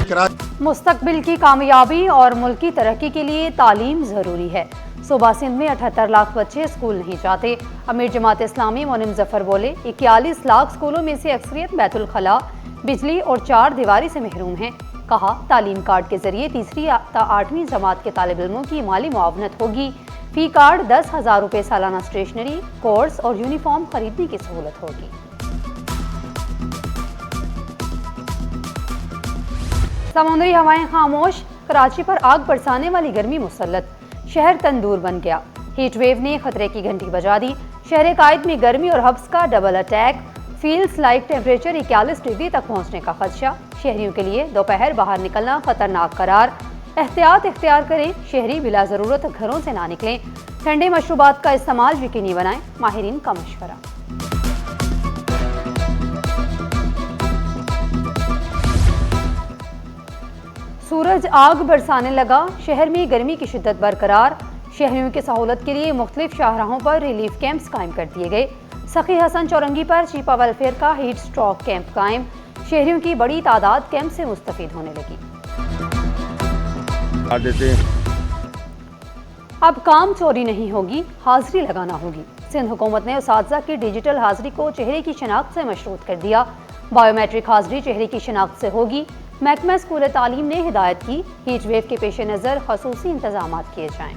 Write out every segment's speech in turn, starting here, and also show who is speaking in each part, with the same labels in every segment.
Speaker 1: मुस्तकबिल की कामयाबी और मुल्क की तरक्की के लिए तालीम ज़रूरी है। सूबा सिंध में 78 लाख बच्चे स्कूल नहीं जाते। अमीर जमात इस्लामी मोनिम जफर बोले, 41 लाख स्कूलों में से अक्सरियत बैतुल खला, बिजली और 4 दीवारी से महरूम हैं। कहा, तालीम कार्ड के जरिए 3री ता 8वीं जमात के तालिब इल्मों की माली मुआवनत होगी। फी कार्ड 10,000 रुपये सालाना स्टेशनरी, कोर्स और यूनिफॉर्म खरीदने की सहूलत होगी। समुद्री हवाएं खामोश, कराची पर आग बरसाने वाली गर्मी मुसल्लत, शहर तंदूर बन गया। हीट वेव ने खतरे की घंटी बजा दी। शहर कायद में गर्मी और हब्स का double attack. Feels like temperature 41 degree तक पहुंचने का खदशा। शहरियों के लिए दोपहर बाहर निकलना खतरनाक करार। एहतियात इख्तियार करें, शहरी बिला ज़रूरत घरों से ना निकलें। ठंडे मशरूबात का इस्तेमाल यकीनी बनाएं, माहिरीन का मशवरा। सूरज आग बरसाने लगा, शहर में गर्मी की शिद्दत बरकरार। शहरियों की सहूलत के लिए मुख्तलिफ शाहराहों पर रिलीफ कैंप्स कायम कर दिए गए। सखी हसन चौरंगी पर चीपा वेलफेयर का हीट स्ट्रोक कैंप कायम। शहरियों की बड़ी तादाद कैंप से मुस्तफीद होने लगी। अब काम चोरी नहीं होगी, हाजिरी लगाना होगी। सिंध हुकूमत ने उसातिज़ा की डिजिटल हाजिरी को चेहरे की शिनाख्त से मशरूत कर दिया। बायोमेट्रिक हाजिरी चेहरे की शिनाख्त से होगी। महकमा स्कूल तालीम ने हिदायत की, हीट वेव के पेश नज़र खसूसी इंतजाम किए जाएं।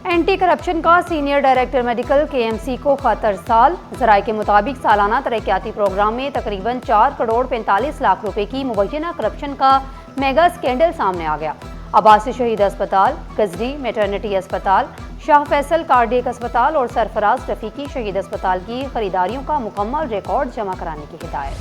Speaker 1: एंटी करप्शन का सीनियर डायरेक्टर मेडिकल KMC को खतरसाल। ज़राए के मुताबिक सालाना तरक्याती प्रोग्राम में तकरीबन 4 करोड़ 45 लाख रुपए की मुबैना करप्शन का मेगा स्कैंडल सामने आ गया। अब्बासी शहीद अस्पताल, गजरी मैटरनिटी अस्पताल, शाह फैसल कार्डियक अस्पताल और सरफराज रफीकी शहीद अस्पताल की खरीदारियों का मुकम्मल रिकॉर्ड जमा कराने की हिदायत।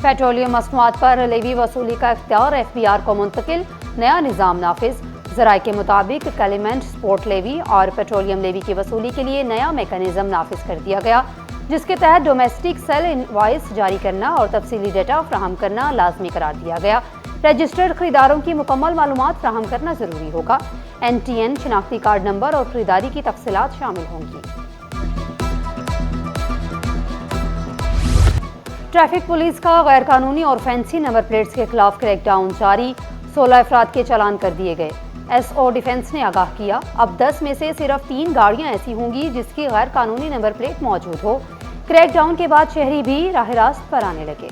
Speaker 1: पेट्रोलियम मसनूआत पर लेवी वसूली का इख्तियार FBR को मुंतकिल, नया निज़ाम नाफिज। ज़राए के मुताबिक कैलिमेंट स्पोर्ट लेवी और पेट्रोलियम लेवी की वसूली के लिए नया मेकनिज़म नाफिज कर दिया गया, जिसके तहत डोमेस्टिक सेल इनवॉइस जारी करना और तफसीली डेटा फ्राहम करना लाजमी करार दिया गया। रजिस्टर्ड खरीदारों की मुकम्मल मालूमात फ्राहम करना जरूरी होगा। NTN शनाख्ती कार्ड नंबर और खरीदारी की तफसीलात शामिल होंगी। ट्रैफिक पुलिस का गैर कानूनी और फैंसी नंबर प्लेट्स के खिलाफ क्रैकडाउन जारी। 16 अफराद के चालान कर दिए गए। SO डिफेंस ने आगाह किया, अब 10 में से सिर्फ 3 गाड़ियां ऐसी होंगी जिसकी गैर कानूनी नंबर प्लेट मौजूद हो। क्रैकडाउन के बाद शहरी भी राह रास्त पर आने लगे।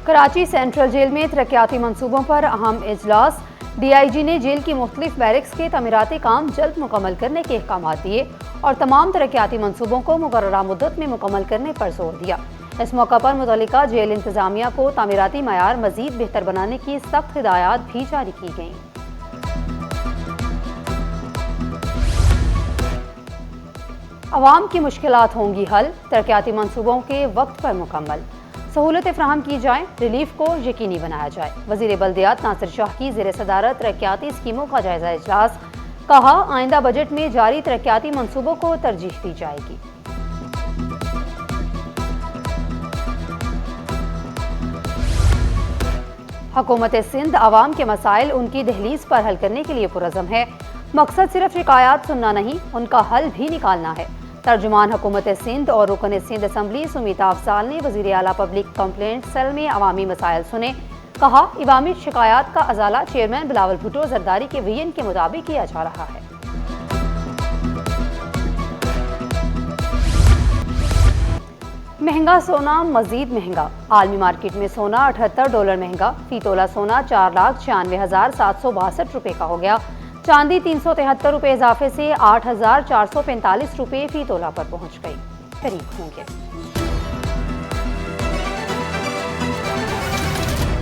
Speaker 1: कराची सेंट्रल जेल में तरक्याती मंसूबों पर अहम इजलास। DIG ने जेल की मुख्तलिफ बैरक्स के तमीराती काम जल्द मुकम्मल करने के अहकाम दिए और तमाम तरक्याती मंसूबों को मुकर्ररा मुद्दत में मुकम्मल करने पर जोर दिया। इस मौका पर मुतल्लिका जेल इंतजामिया को तामीराती मयार मजीद बेहतर बनाने की सख्त हिदायत भी जारी की गईं। अवाम की मुश्किलात होंगी हल, तरक्याती मंसूबों के वक्त पर मुकम्मल। सहूलतें फ्राहम की जाएं, रिलीफ को यकीनी बनाया जाए। वज़ीर बल्दियात नासिर शाह की ज़ेर सदारत तरक्याती स्कीमों का जायजा इजलास। कहा, आइंदा बजट में जारी तरक्याती मंसूबों को तरजीह दी जाएगी। हुकूमत सिंध अवाम के मसाइल उनकी दहलीज पर हल करने के लिए पुरज़म है। मकसद सिर्फ शिकायत सुनना नहीं, उनका हल भी निकालना है। तर्जुमान हुकूमत सिंध और रुकन सिंध असम्बली सुमीता अफजाल ने वज़ीर आला पब्लिक कंप्लेंट सेल में अवामी मसाइल सुने। कहा, अवामी शिकायत का अजाला चेयरमैन बिलावल भुट्टो जरदारी के विजन के मुताबिक किया जा रहा है। महंगा सोना मजीद महंगा, आलमी मार्केट में सोना $78 महंगा। फी तोला सोना 4,96,762 रुपये का हो गया। चांदी 373 रुपये इजाफे से 8,445 रुपये फी तोला पर पहुंच गई। खरीद होंगे।